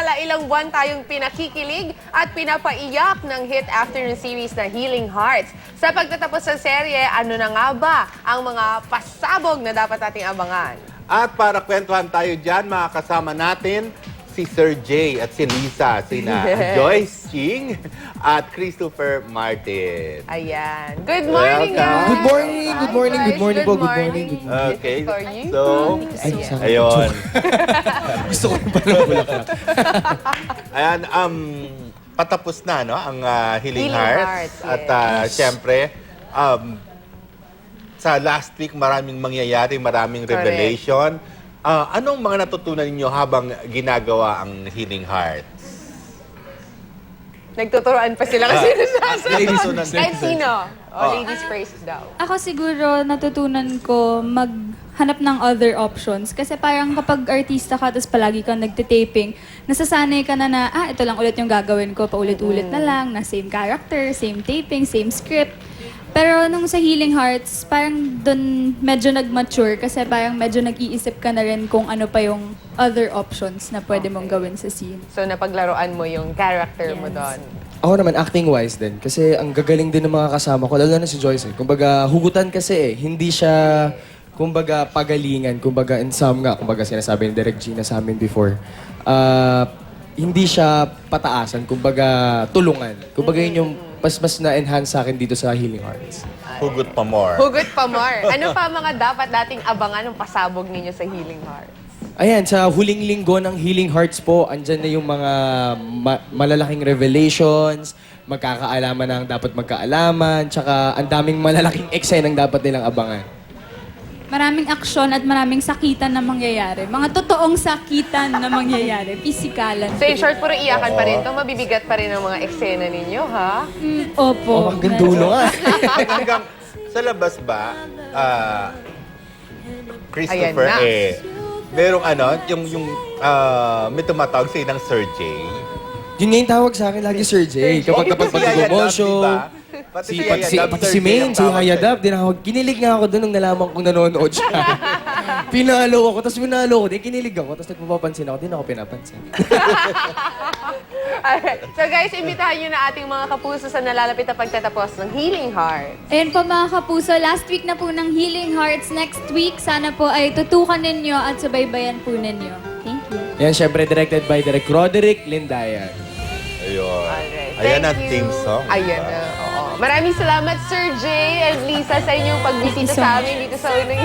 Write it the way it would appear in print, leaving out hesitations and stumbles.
Samantala, ilang buwan tayong pinakikilig at pinapaiyak ng hit afternoon series na Healing Hearts. Sa pagtatapos sa serye, ano na nga ba ang mga pasabog na dapat nating abangan? At para kwentuhan tayo dyan, mga kasama natin si Sir Jay at si Lisa, sina Joyce Ching at Christopher Martin. Ayan. Good morning, Welcome. guys. Good morning, good morning, good morning po, good morning. Okay, This is for you. so, Ay, Ayan. sorry. ayun. Gusto ko pa ng bulaklak. Ayan, patapos na, no, ang Healing Healing Hearts. Hearts, At yes. syempre, sa last week, maraming mangyayari, maraming Correct. revelation. Anong mga natutunan ninyo habang ginagawa ang Healing Hearts? Nagtuturoan pa sila kasi ladies nasasagot. first. Kahit sino. Oh. Ladies first daw. Ako siguro natutunan ko maghanap ng other options. Kasi parang kapag artista ka tapos palagi kang nagtitaping, nasasanay ka na ito lang ulit yung gagawin ko, paulit-ulit na lang, na same character, same taping, same script. Pero nung sa Healing Hearts, parang dun medyo nag-mature kasi parang medyo nag-iisip ka na rin kung ano pa yung other options na pwede mong gawin sa scene. So, napaglaruan mo yung character mo Yes. doon. Ako naman, acting-wise din. Kasi ang gagaling din ng mga kasama ko, lalo na si Joyce. Kumbaga, hugutan kasi hindi siya, kumbaga, pagalingan. Kumbaga, in some nga, kumbaga, sinasabi ni Direk Gina sa amin before. Hindi siya pataasan, kumbaga, tulungan. Kumbaga, yun yung mas na-enhance sa akin dito sa Healing Hearts. Hugot pa more. Hugot pa more. Ano pa mga dapat dating abangan ng pasabog ninyo sa Healing Hearts? Ayan, sa huling linggo ng Healing Hearts po, andyan na yung mga malalaking revelations, magkakaalaman na ang dapat magkaalaman, tsaka ang daming malalaking eksenang dapat nilang abangan. Maraming aksyon at maraming sakitan na mangyayari. Mga totoong sakitan na mangyayari. Pisikalan. So, in short, puro iyakan pa rin to. Mabibigat pa rin ang mga eksena ninyo, ha? Opo. Hanggang dulo nga. Hanggang sa labas ba, Christopher, Ayan na. merong may tumatawag sa'yo ng Sir Jay. Yun nga yung tawag sa akin lagi, Sir Jay. Kapag Pati si pag Yaya mo Dab, show, diba? Pati si Maine, si Hayadab, kinilig nga ako doon nung nalaman kong nanonood siya. Pinalo ako, tapos pinalo ko, di kinilig ako, tapos nagpapapansin ako, di na ako pinapansin. Alright. So guys, imbitahan nyo na ating mga kapuso sa nalalapit na pagtatapos ng Healing Hearts. Ayun po mga kapuso, last week na po ng Healing Hearts. Next week, sana po ay tutukan ninyo at subaybayan po ninyo. Thank you. Yan, syempre directed by Direk Roderick Lindayan. Ayun. Alright. Ayan Thank ang you. theme song. Ayan na. Oo. Maraming salamat, Sir Jay and Lisa, sa inyong pagbisita Thank you so sa much. amin dito sa Unang